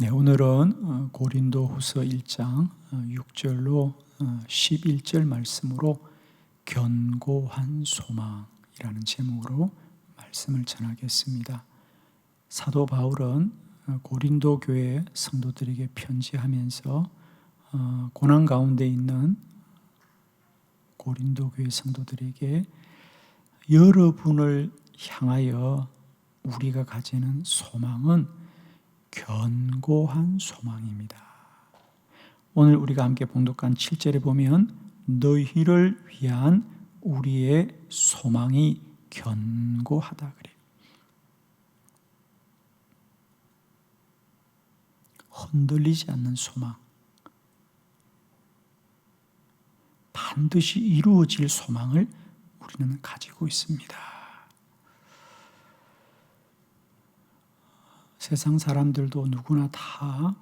네, 오늘은 고린도후서 1장 6절로 11절 말씀으로 견고한 소망이라는 제목으로 말씀을 전하겠습니다. 사도 바울은 고린도 교회 성도들에게 편지하면서 고난 가운데 있는 고린도 교회 성도들에게 여러분을 향하여 우리가 가지는 소망은 견고한 소망입니다. 오늘 우리가 함께 봉독한 7절에 보면 너희를 위한 우리의 소망이 견고하다 그래요. 흔들리지 않는 소망, 반드시 이루어질 소망을 우리는 가지고 있습니다. 세상 사람들도 누구나 다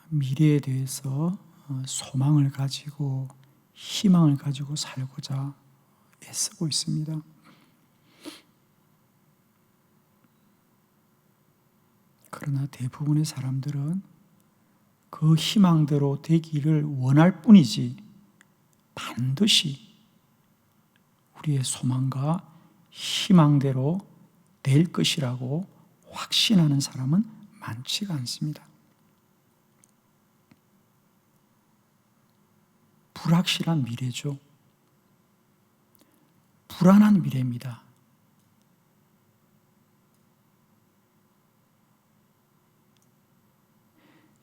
미래에 대해서 소망을 가지고 희망을 가지고 살고자 애쓰고 있습니다. 그러나 대부분의 사람들은 그 희망대로 되기를 원할 뿐이지 반드시 우리의 소망과 희망대로 될 것이라고 확신하는 사람은 많지가 않습니다. 불확실한 미래죠. 불안한 미래입니다.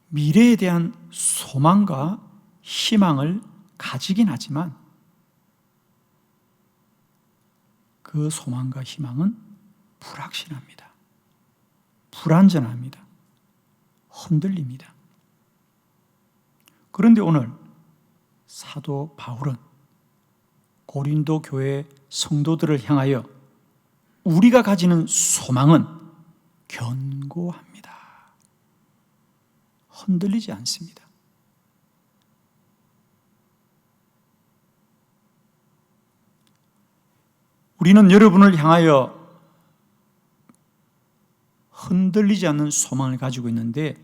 미래에 대한 소망과 희망을 가지긴 하지만 그 소망과 희망은 불확실합니다. 불안전합니다. 흔들립니다. 그런데 오늘 사도 바울은 고린도 교회 성도들을 향하여 우리가 가지는 소망은 견고합니다. 흔들리지 않습니다. 우리는 여러분을 향하여 흔들리지 않는 소망을 가지고 있는데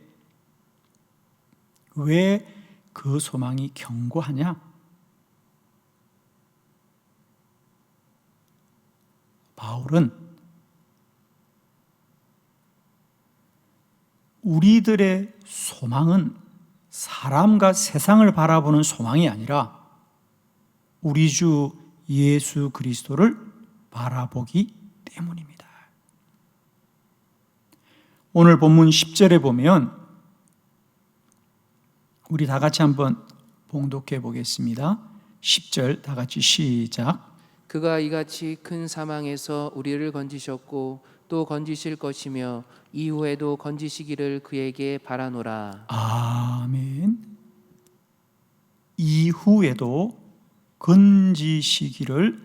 왜 그 소망이 견고하냐? 바울은 우리들의 소망은 사람과 세상을 바라보는 소망이 아니라 우리 주 예수 그리스도를 바라보기 때문입니다. 오늘 본문 10절에 보면 우리 다 같이 한번 봉독해 보겠습니다. 10절 다 같이 시작. 그가 이같이 큰 사망에서 우리를 건지셨고 또 건지실 것이며 이후에도 건지시기를 그에게 바라노라. 아멘. 이후에도 건지시기를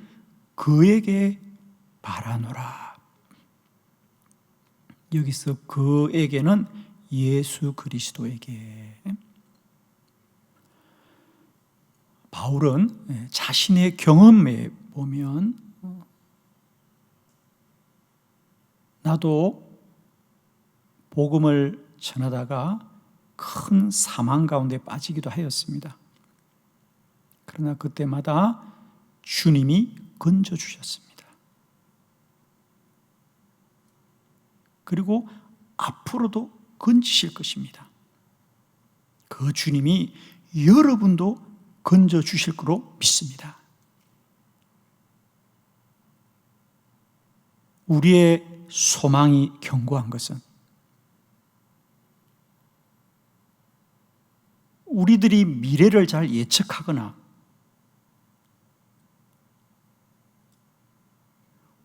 그에게 바라노라. 여기서 그에게는 예수 그리스도에게. 바울은 자신의 경험에 보면 나도 복음을 전하다가 큰 사망 가운데 빠지기도 하였습니다. 그러나 그때마다 주님이 건져주셨습니다. 그리고 앞으로도 건지실 것입니다. 그 주님이 여러분도 건져주실 거로 믿습니다. 우리의 소망이 견고한 것은 우리들이 미래를 잘 예측하거나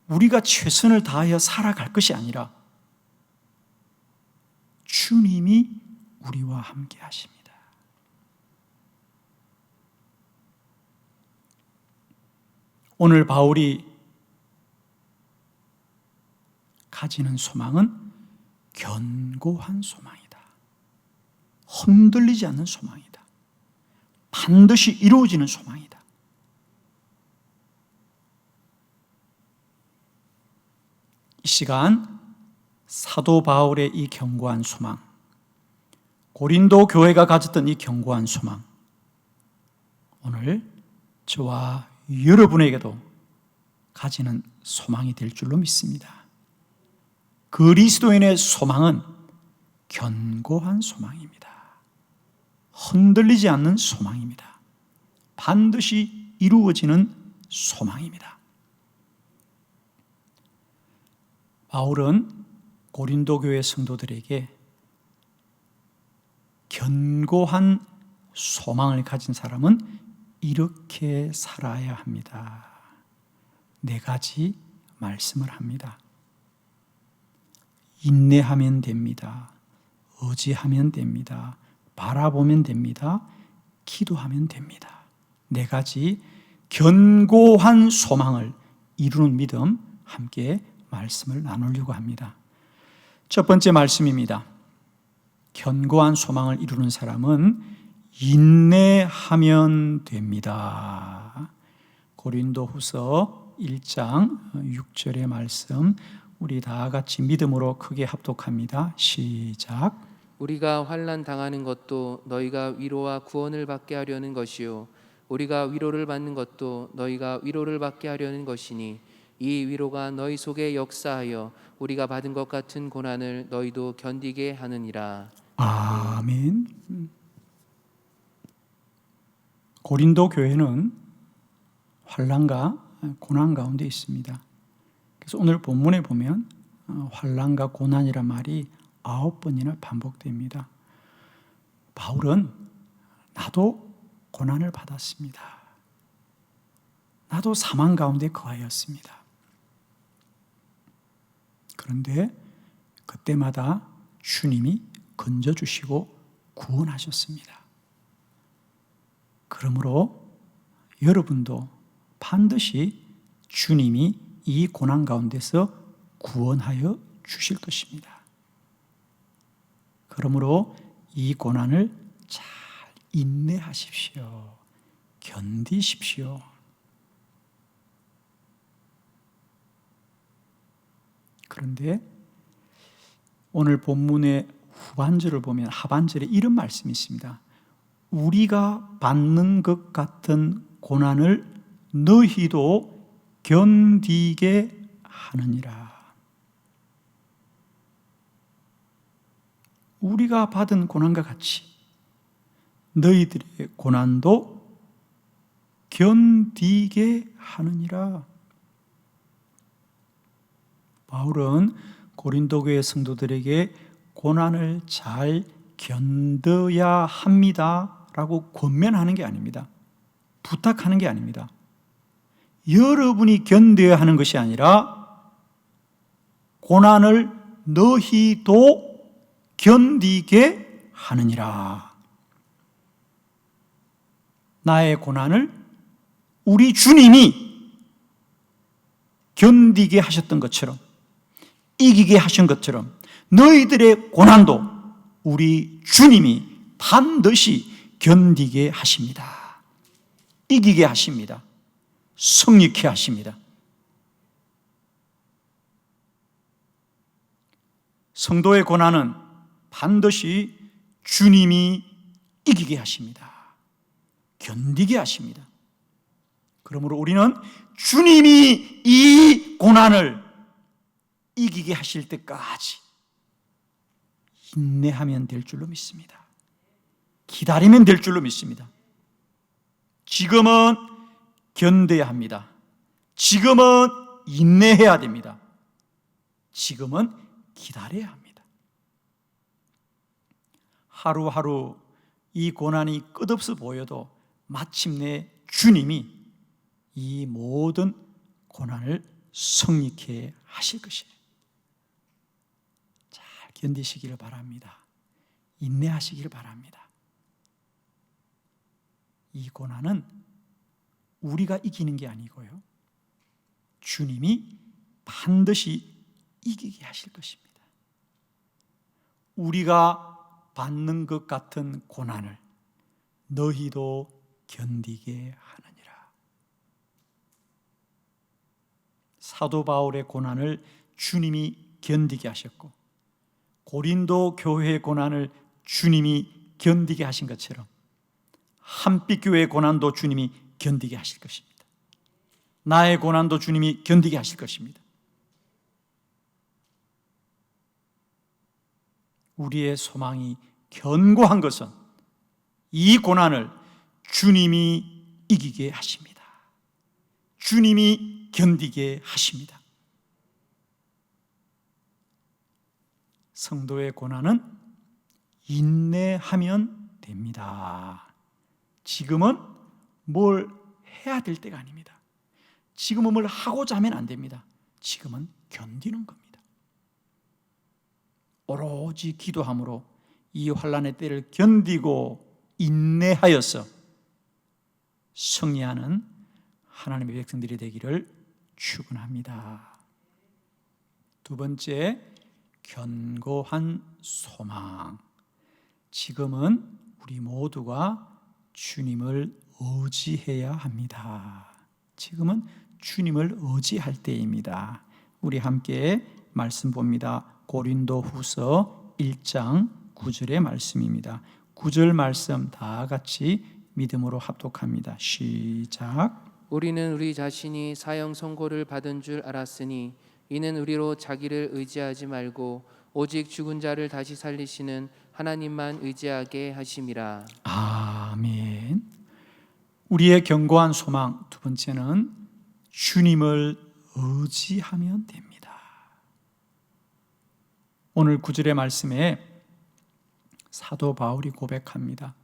우리가 최선을 다하여 살아갈 것이 아니라 주님이 우리와 함께 하십니다. 오늘 바울이 가지는 소망은 견고한 소망이다. 흔들리지 않는 소망이다. 반드시 이루어지는 소망이다. 이 시간 사도 바울의 이 견고한 소망, 고린도 교회가 가졌던 이 견고한 소망, 오늘 저와 여러분에게도 가지는 소망이 될 줄로 믿습니다. 그리스도인의 소망은 견고한 소망입니다. 흔들리지 않는 소망입니다. 반드시 이루어지는 소망입니다. 바울은 고린도 교회 성도들에게 견고한 소망을 가진 사람은 이렇게 살아야 합니다. 4가지 말씀을 합니다. 인내하면 됩니다. 의지하면 됩니다. 바라보면 됩니다. 기도하면 됩니다. 4가지 견고한 소망을 이루는 믿음, 함께 말씀을 나누려고 합니다. 첫 번째 말씀입니다. 견고한 소망을 이루는 사람은 인내하면 됩니다. 고린도후서 1장 6절의 말씀, 우리 다 같이 믿음으로 크게 합독합니다. 시작. 우리가 환난 당하는 것도 너희가 위로와 구원을 받게 하려는 것이요 우리가 위로를 받는 것도 너희가 위로를 받게 하려는 것이니 이 위로가 너희 속에 역사하여 우리가 받은 것 같은 고난을 너희도 견디게 하느니라. 아멘. 고린도 교회는 환난과 고난 가운데 있습니다. 그래서 오늘 본문에 보면 환난과 고난이란 말이 9번이나 반복됩니다. 바울은 나도 고난을 받았습니다. 나도 사망 가운데 거하였습니다. 그런데 그때마다 주님이 건져주시고 구원하셨습니다. 그러므로 여러분도 반드시 주님이 이 고난 가운데서 구원하여 주실 것입니다. 그러므로 이 고난을 잘 인내하십시오. 견디십시오. 그런데 오늘 본문의 후반절을 보면 하반절에 이런 말씀이 있습니다. 우리가 받는 것 같은 고난을 너희도 견디게 하느니라. 우리가 받은 고난과 같이 너희들의 고난도 견디게 하느니라. 바울은 고린도 교회 성도들에게 고난을 잘 견뎌야 합니다라고 권면하는 게 아닙니다. 부탁하는 게 아닙니다. 여러분이 견뎌야 하는 것이 아니라 고난을 너희도 견디게 하느니라. 나의 고난을 우리 주님이 견디게 하셨던 것처럼, 이기게 하신 것처럼 너희들의 고난도 우리 주님이 반드시 견디게 하십니다. 이기게 하십니다. 승리케 하십니다. 성도의 고난은 반드시 주님이 이기게 하십니다. 견디게 하십니다. 그러므로 우리는 주님이 이 고난을 이기게 하실 때까지 인내하면 될 줄로 믿습니다. 기다리면 될 줄로 믿습니다. 지금은 견뎌야 합니다. 지금은 인내해야 됩니다. 지금은 기다려야 합니다. 하루하루 이 고난이 끝없어 보여도 마침내 주님이 이 모든 고난을 승리케 하실 것이에요. 잘 견디시기를 바랍니다. 인내하시기를 바랍니다. 이 고난은 우리가 이기는 게 아니고요, 주님이 반드시 이기게 하실 것입니다. 우리가 받는 것 같은 고난을 너희도 견디게 하느니라. 사도 바울의 고난을 주님이 견디게 하셨고, 고린도 교회의 고난을 주님이 견디게 하신 것처럼 한빛교회의 고난도 주님이 견디게 하실 것입니다. 나의 고난도 주님이 견디게 하실 것입니다. 우리의 소망이 견고한 것은 이 고난을 주님이 이기게 하십니다. 주님이 견디게 하십니다. 성도의 고난은 인내하면 됩니다. 지금은 뭘 해야 될 때가 아닙니다. 지금은 뭘 하고자 하면 안 됩니다. 지금은 견디는 겁니다. 오로지 기도함으로 이 환난의 때를 견디고 인내하여서 승리하는 하나님의 백성들이 되기를 축원합니다. 두 번째, 견고한 소망. 지금은 우리 모두가 주님을 의지해야 합니다. 지금은 주님을 의지할 때입니다. 우리 함께 말씀 봅니다. 고린도후서 1장 9절의 말씀입니다. 9절 말씀 다 같이 믿음으로 합독합니다. 시작. 우리는 우리 자신이 사형 선고를 받은 줄 알았으니 이는 우리로 자기를 의지하지 말고 오직 죽은 자를 다시 살리시는 하나님만 의지하게 하심이라. 아멘. 우리의 견고한 소망 두 번째는 주님을 의지하면 됩니다. 오늘 9절의 말씀에 사도 바울이 고백합니다.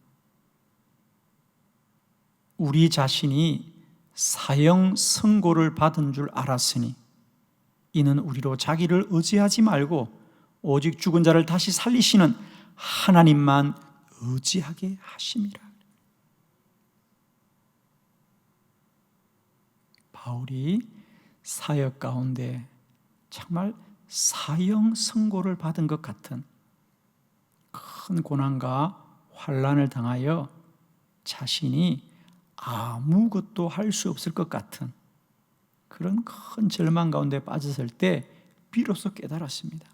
우리 자신이 사형 선고를 받은 줄 알았으니 이는 우리로 자기를 의지하지 말고 오직 죽은 자를 다시 살리시는 하나님만 의지하게 하심이라. 바울이 사역 가운데 정말 사형 선고를 받은 것 같은 큰 고난과 환난을 당하여 자신이 아무것도 할 수 없을 것 같은 그런 큰 절망 가운데 빠졌을 때 비로소 깨달았습니다.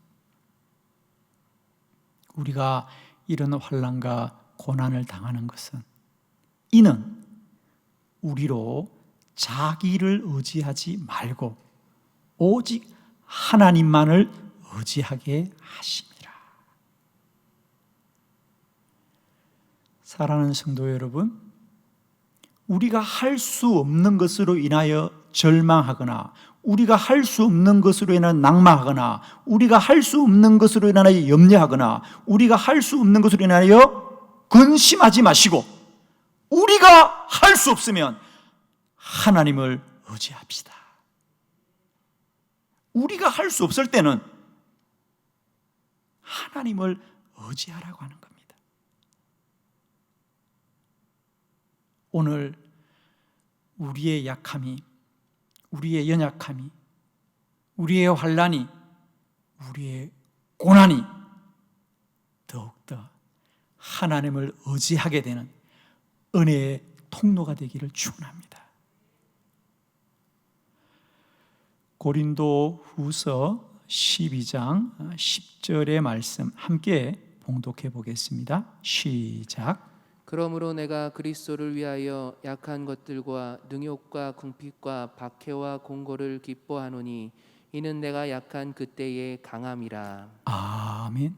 우리가 이런 환난과 고난을 당하는 것은 이는 우리로 자기를 의지하지 말고 오직 하나님만을 의지하게 하심이라. 사랑하는 성도 여러분, 우리가 할 수 없는 것으로 인하여 절망하거나 우리가 할 수 없는 것으로 인하여 낙망하거나 우리가 할 수 없는 것으로 인하여 염려하거나 우리가 할 수 없는 것으로 인하여 근심하지 마시고 우리가 할 수 없으면 하나님을 의지합시다. 우리가 할 수 없을 때는 하나님을 의지하라고 하는 겁니다. 오늘 우리의 약함이, 우리의 연약함이, 우리의 환난이, 우리의 고난이 더욱더 하나님을 의지하게 되는 은혜의 통로가 되기를 축원합니다. 고린도후서 12장 10절의 말씀 함께 봉독해 보겠습니다. 시작. 그러므로 내가 그리스도를 위하여 약한 것들과 능욕과 궁핍과 박해와 공고를 기뻐하노니 이는 내가 약한 그때의 강함이라. 아멘.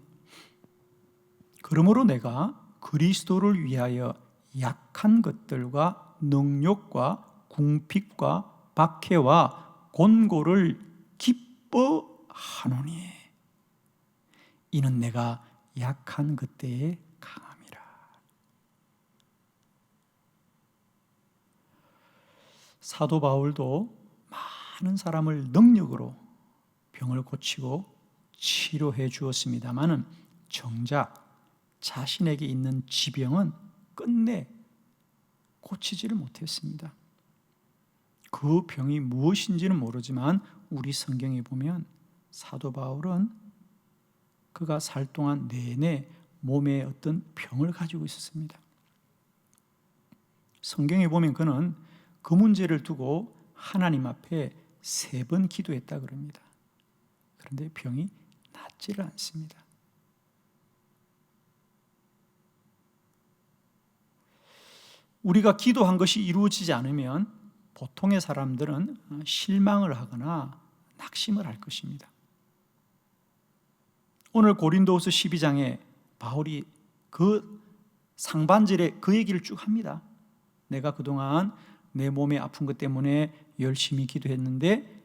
그러므로 내가 그리스도를 위하여 약한 것들과 능욕과 궁핍과 박해와 곤고를 기뻐하노니 이는 내가 약한 그때의 강함이라. 사도 바울도 많은 사람을 능력으로 병을 고치고 치료해 주었습니다마는 정작 자신에게 있는 지병은 끝내 고치지를 못했습니다. 그 병이 무엇인지는 모르지만 우리 성경에 보면 사도 바울은 그가 살 동안 내내 몸에 어떤 병을 가지고 있었습니다. 성경에 보면 그는 그 문제를 두고 하나님 앞에 3번 기도했다 그럽니다. 그런데 병이 낫지를 않습니다. 우리가 기도한 것이 이루어지지 않으면 보통의 사람들은 실망을 하거나 낙심을 할 것입니다. 오늘 고린도후서 12장에 바울이 그 상반절에 그 얘기를 쭉 합니다. 내가 그동안 내 몸에 아픈 것 때문에 열심히 기도했는데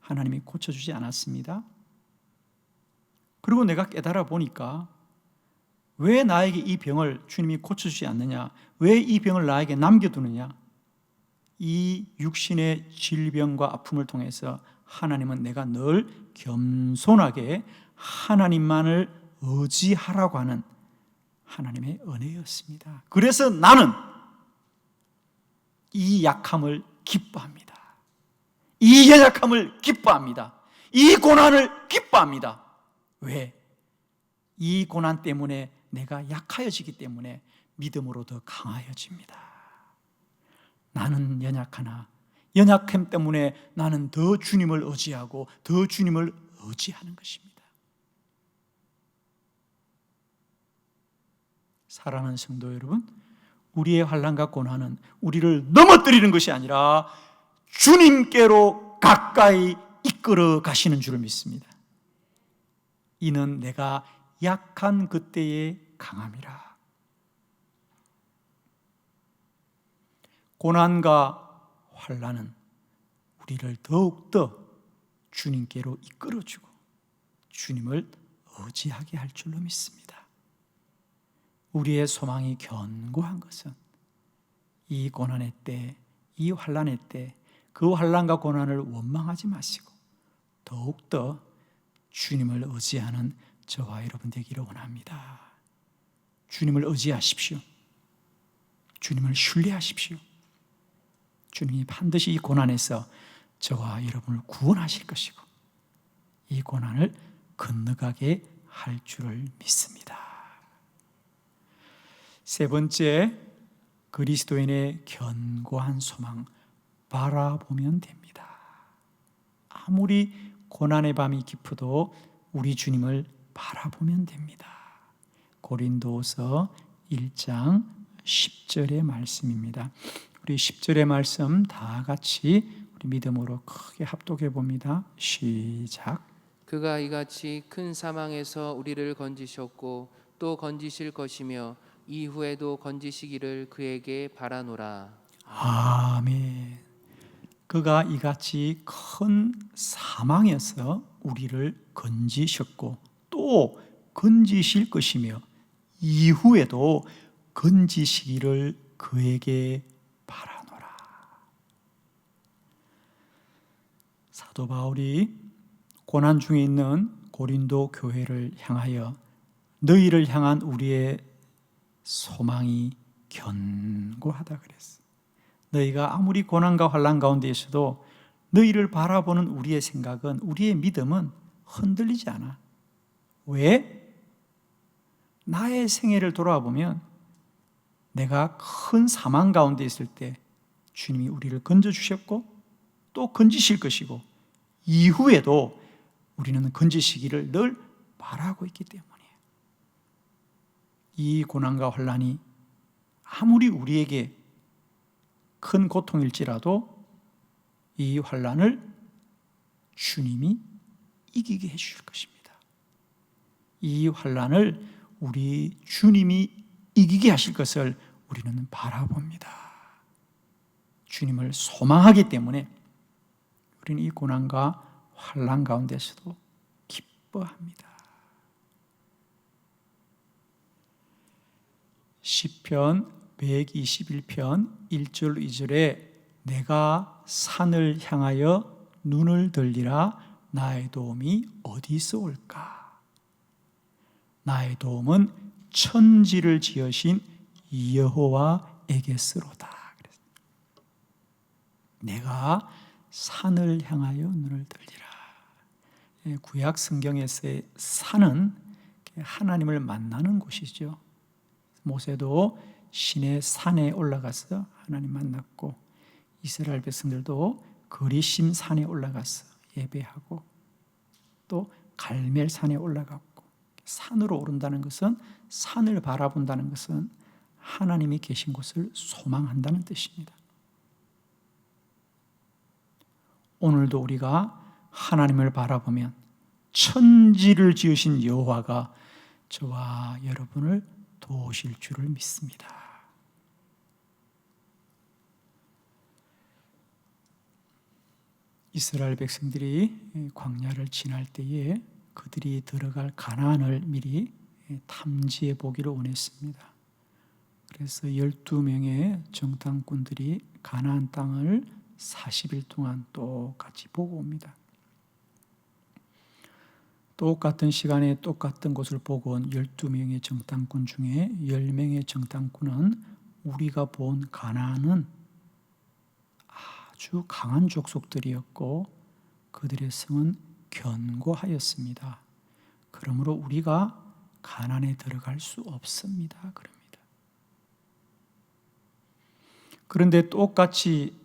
하나님이 고쳐주지 않았습니다. 그리고 내가 깨달아 보니까 왜 나에게 이 병을 주님이 고쳐주지 않느냐, 왜 이 병을 나에게 남겨두느냐, 이 육신의 질병과 아픔을 통해서 하나님은 내가 늘 겸손하게 하나님만을 의지하라고 하는 하나님의 은혜였습니다. 그래서 나는 이 약함을 기뻐합니다. 이 연약함을 기뻐합니다. 이 고난을 기뻐합니다. 왜? 이 고난 때문에 내가 약하여지기 때문에 믿음으로 더 강하여집니다. 나는 연약하나 연약함 때문에 나는 더 주님을 의지하고 더 주님을 의지하는 것입니다. 사랑하는 성도 여러분, 우리의 환난과 고난은 우리를 넘어뜨리는 것이 아니라 주님께로 가까이 이끌어 가시는 줄을 믿습니다. 이는 내가 약한 그때에 강함이라. 고난과 환난은 우리를 더욱더 주님께로 이끌어주고 주님을 의지하게 할 줄로 믿습니다. 우리의 소망이 견고한 것은 이 고난의 때, 이 환난의 때 그 환난과 고난을 원망하지 마시고 더욱더 주님을 의지하는 저와 여러분 되기를 원합니다. 주님을 의지하십시오. 주님을 신뢰하십시오. 주님이 반드시 이 고난에서 저와 여러분을 구원하실 것이고 이 고난을 건너가게 할 줄을 믿습니다. 세 번째, 그리스도인의 견고한 소망, 바라보면 됩니다. 아무리 고난의 밤이 깊어도 우리 주님을 바라보면 됩니다. 고린도서 1장 10절의 말씀입니다. 우리 10절의 말씀 다 같이 우리 믿음으로 크게 합독해 봅니다. 시작. 그가 이같이 큰 사망에서 우리를 건지셨고 또 건지실 것이며 이후에도 건지시기를 그에게 바라노라. 아멘. 그가 이같이 큰 사망에서 우리를 건지셨고 또 건지실 것이며 이후에도 건지시기를 그에게 바라노라. 사도 바울이 고난 중에 있는 고린도 교회를 향하여 너희를 향한 우리의 소망이 견고하다 그랬어. 너희가 아무리 고난과 환난 가운데 있어도 너희를 바라보는 우리의 생각은, 우리의 믿음은 흔들리지 않아. 왜? 나의 생애를 돌아보면 내가 큰 사망 가운데 있을 때 주님이 우리를 건져주셨고 또 건지실 것이고 이후에도 우리는 건지시기를 늘 바라고 있기 때문이에요. 이 고난과 환난이 아무리 우리에게 큰 고통일지라도 이 환난을 주님이 이기게 해주실 것입니다. 이 환난을 우리 주님이 이기게 하실 것을 우리는 바라봅니다. 주님을 소망하기 때문에 우리는 이 고난과 환난 가운데서도 기뻐합니다. 시편 121편 1절 2절에 내가 산을 향하여 눈을 들리라 나의 도움이 어디서 올까? 나의 도움은 천지를 지으신 여호와에게서로다. 내가 산을 향하여 눈을 들리라. 구약 성경에서의 산은 하나님을 만나는 곳이죠. 모세도 신의 산에 올라가서 하나님 만났고 이스라엘 백성들도 그리심 산에 올라가서 예배하고 또 갈멜 산에 올라갔고 산으로 오른다는 것은 산을 바라본다는 것은 하나님이 계신 곳을 소망한다는 뜻입니다. 오늘도 우리가 하나님을 바라보면 천지를 지으신 여호와가 저와 여러분을 도우실 줄을 믿습니다. 이스라엘 백성들이 광야를 지날 때에 그들이 들어갈 가나안을 미리 탐지해 보기를 원했습니다. 그래서 12명의 정탐꾼들이 가나안 땅을 40일 동안 똑같이 보고 옵니다. 똑같은 시간에 똑같은 곳을 보고 온 12명의 정탐꾼 중에 10명의 정탐꾼은 우리가 본 가나안은 아주 강한 족속들이었고 그들의 성은 견고하였습니다. 그러므로 우리가 가나안에 들어갈 수 없습니다. 그럽니다. 그런데 똑같이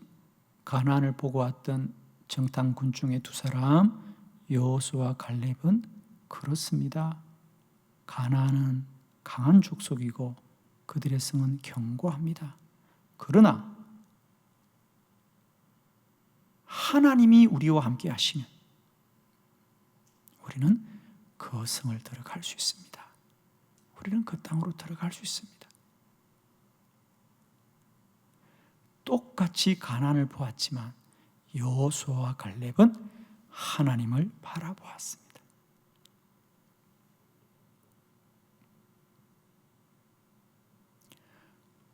가나안을 보고 왔던 정탐꾼 중에 두 사람 여호수아와 갈렙은 그렇습니다. 가나안은 강한 족속이고 그들의 성은 견고합니다. 그러나 하나님이 우리와 함께 하시면 우리는 그 성을 들어갈 수 있습니다. 우리는 그 땅으로 들어갈 수 있습니다. 똑같이 가나안을 보았지만 여호수아와 갈렙은 하나님을 바라보았습니다.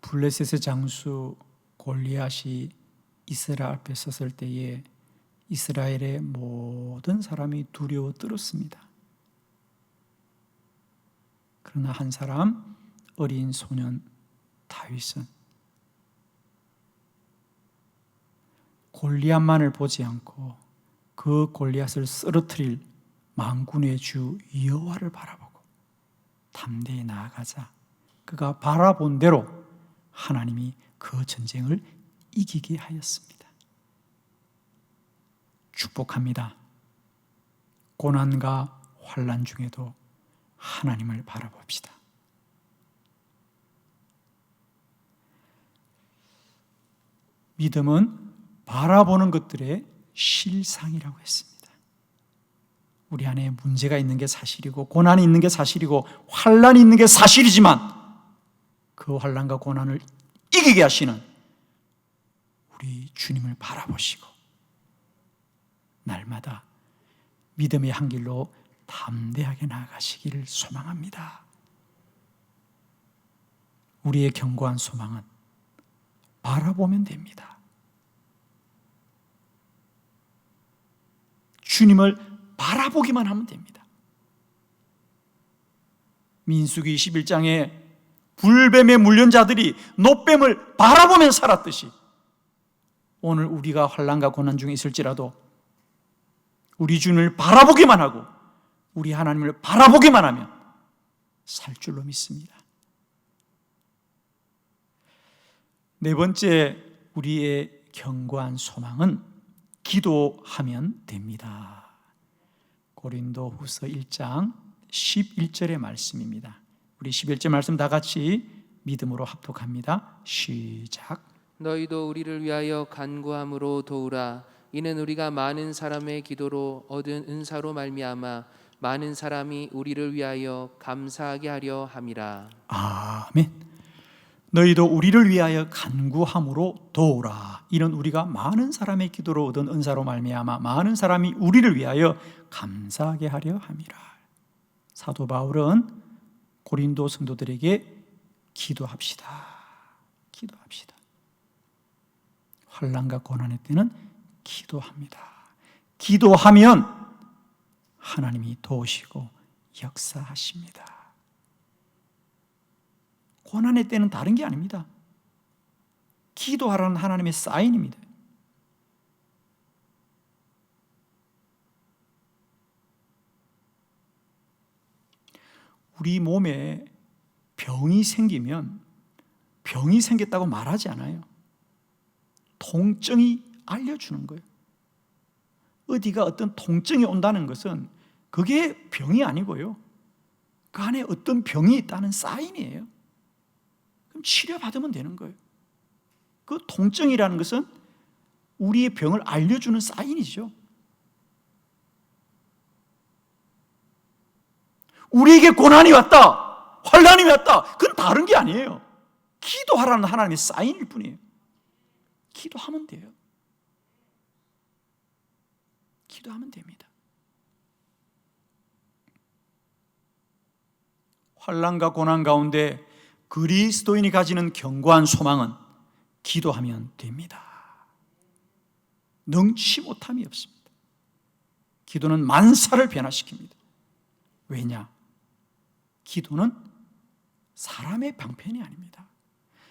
블레셋의 장수 골리앗이 이스라엘 앞에 섰을 때에 이스라엘의 모든 사람이 두려워 떨었습니다. 그러나 한 사람 어린 소년 다윗은 골리앗만을 보지 않고 그 골리앗을 쓰러뜨릴 만군의 주 여호와를 바라보고 담대히 나아가자 그가 바라본 대로 하나님이 그 전쟁을 이기게 하였습니다. 축복합니다. 고난과 환난 중에도 하나님을 바라봅시다. 믿음은 바라보는 것들의 실상이라고 했습니다. 우리 안에 문제가 있는 게 사실이고 고난이 있는 게 사실이고 환난이 있는 게 사실이지만 그 환난과 고난을 이기게 하시는 우리 주님을 바라보시고 날마다 믿음의 한 길로 담대하게 나아가시기를 소망합니다. 우리의 견고한 소망은 바라보면 됩니다. 주님을 바라보기만 하면 됩니다. 민수기 21장에 불뱀에 물린 자들이 노뱀을 바라보면 살았듯이 오늘 우리가 환난과 고난 중에 있을지라도 우리 주님을 바라보기만 하고 우리 하나님을 바라보기만 하면 살 줄로 믿습니다. 네 번째 우리의 견고한 소망은 기도하면 됩니다. 고린도후서 1장 11절의 말씀입니다. 우리 11절 말씀 다 같이 믿음으로 합독합니다. 시작. 너희도 우리를 위하여 간구함으로 도우라. 이는 우리가 많은 사람의 기도로 얻은 은사로 말미암아 많은 사람이 우리를 위하여 감사하게 하려 함이라. 아멘. 너희도 우리를 위하여 간구함으로 도우라. 이는 우리가 많은 사람의 기도로 얻은 은사로 말미암아 많은 사람이 우리를 위하여 감사하게 하려 함이라. 사도 바울은 고린도 성도들에게 기도합시다. 기도합시다. 환난과 고난의 때는 기도합니다. 기도하면 하나님이 도우시고 역사하십니다. 고난의 때는 다른 게 아닙니다. 기도하라는 하나님의 사인입니다. 우리 몸에 병이 생기면 병이 생겼다고 말하지 않아요. 통증이 알려주는 거예요. 어디가 어떤 통증이 온다는 것은 그게 병이 아니고요. 그 안에 어떤 병이 있다는 사인이에요. 그럼 치료받으면 되는 거예요. 그 통증이라는 것은 우리의 병을 알려주는 사인이죠. 우리에게 고난이 왔다, 환난이 왔다, 그건 다른 게 아니에요. 기도하라는 하나님의 사인일 뿐이에요. 기도하면 돼요. 기도하면 됩니다. 환난과 고난 가운데 그리스도인이 가지는 견고한 소망은 기도하면 됩니다. 능치 못함이 없습니다. 기도는 만사를 변화시킵니다. 왜냐? 기도는 사람의 방편이 아닙니다.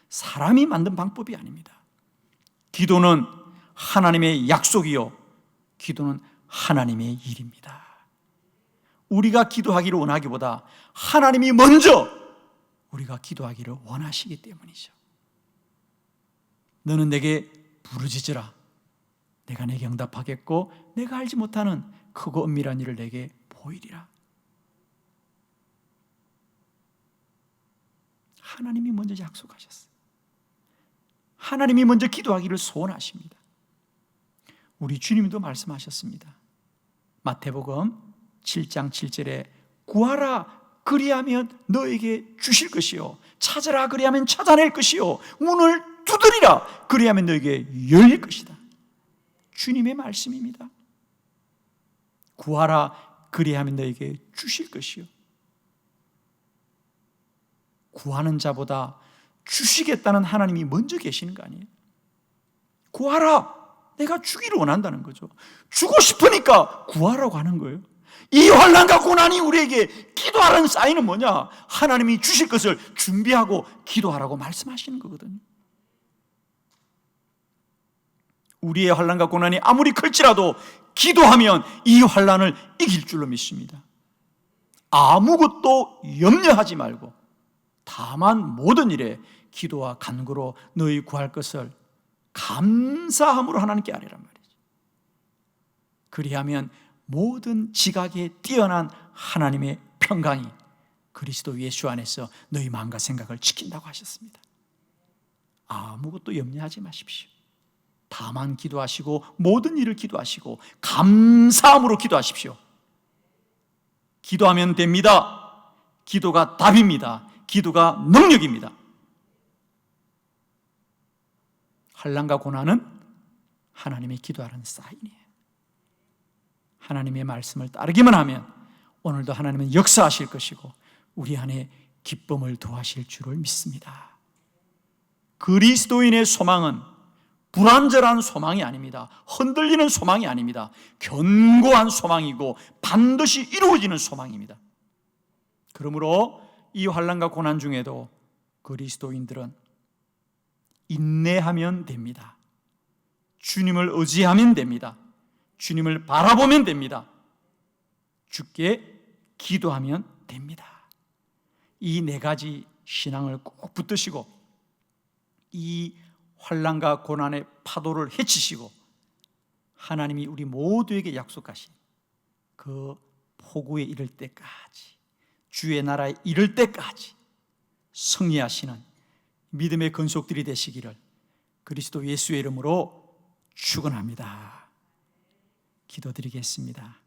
사람이 만든 방법이 아닙니다. 기도는 하나님의 약속이요, 기도는 하나님의 일입니다. 우리가 기도하기를 원하기보다 하나님이 먼저 우리가 기도하기를 원하시기 때문이죠. 너는 내게 부르짖으라, 내가 내게 응답하겠고 내가 알지 못하는 크고 은밀한 일을 내게 보이리라. 하나님이 먼저 약속하셨어요. 하나님이 먼저 기도하기를 소원하십니다. 우리 주님도 말씀하셨습니다. 마태복음 7장 7절에 구하라 그리하면 너에게 주실 것이요, 찾으라 그리하면 찾아낼 것이요, 문을 두드리라 그리하면 너에게 열릴 것이다. 주님의 말씀입니다. 구하라 그리하면 너에게 주실 것이요. 구하는 자보다 주시겠다는 하나님이 먼저 계시는 거 아니에요? 구하라, 내가 주기를 원한다는 거죠. 주고 싶으니까 구하라고 하는 거예요. 이 환난과 고난이 우리에게 기도하라는 사인은 뭐냐? 하나님이 주실 것을 준비하고 기도하라고 말씀하시는 거거든요. 우리의 환난과 고난이 아무리 클지라도 기도하면 이 환난을 이길 줄로 믿습니다. 아무것도 염려하지 말고 다만 모든 일에 기도와 간구로 너희 구할 것을 감사함으로 하나님께 아뢰란 말이죠. 그리하면 모든 지각에 뛰어난 하나님의 평강이 그리스도 예수 안에서 너희 마음과 생각을 지킨다고 하셨습니다. 아무것도 염려하지 마십시오. 다만 기도하시고 모든 일을 기도하시고 감사함으로 기도하십시오. 기도하면 됩니다. 기도가 답입니다. 기도가 능력입니다. 환난과 고난은 하나님의 기도하는 사인이에요. 하나님의 말씀을 따르기만 하면 오늘도 하나님은 역사하실 것이고 우리 안에 기쁨을 더하실 줄을 믿습니다. 그리스도인의 소망은 불완전한 소망이 아닙니다. 흔들리는 소망이 아닙니다. 견고한 소망이고 반드시 이루어지는 소망입니다. 그러므로 이 환난과 고난 중에도 그리스도인들은 인내하면 됩니다. 주님을 의지하면 됩니다. 주님을 바라보면 됩니다. 주께 기도하면 됩니다. 이 네 가지 신앙을 꼭 붙드시고 이 환난과 고난의 파도를 헤치시고 하나님이 우리 모두에게 약속하신 그 포구에 이를 때까지, 주의 나라에 이를 때까지 승리하시는 믿음의 근속들이 되시기를 그리스도 예수의 이름으로 축원합니다. 기도드리겠습니다.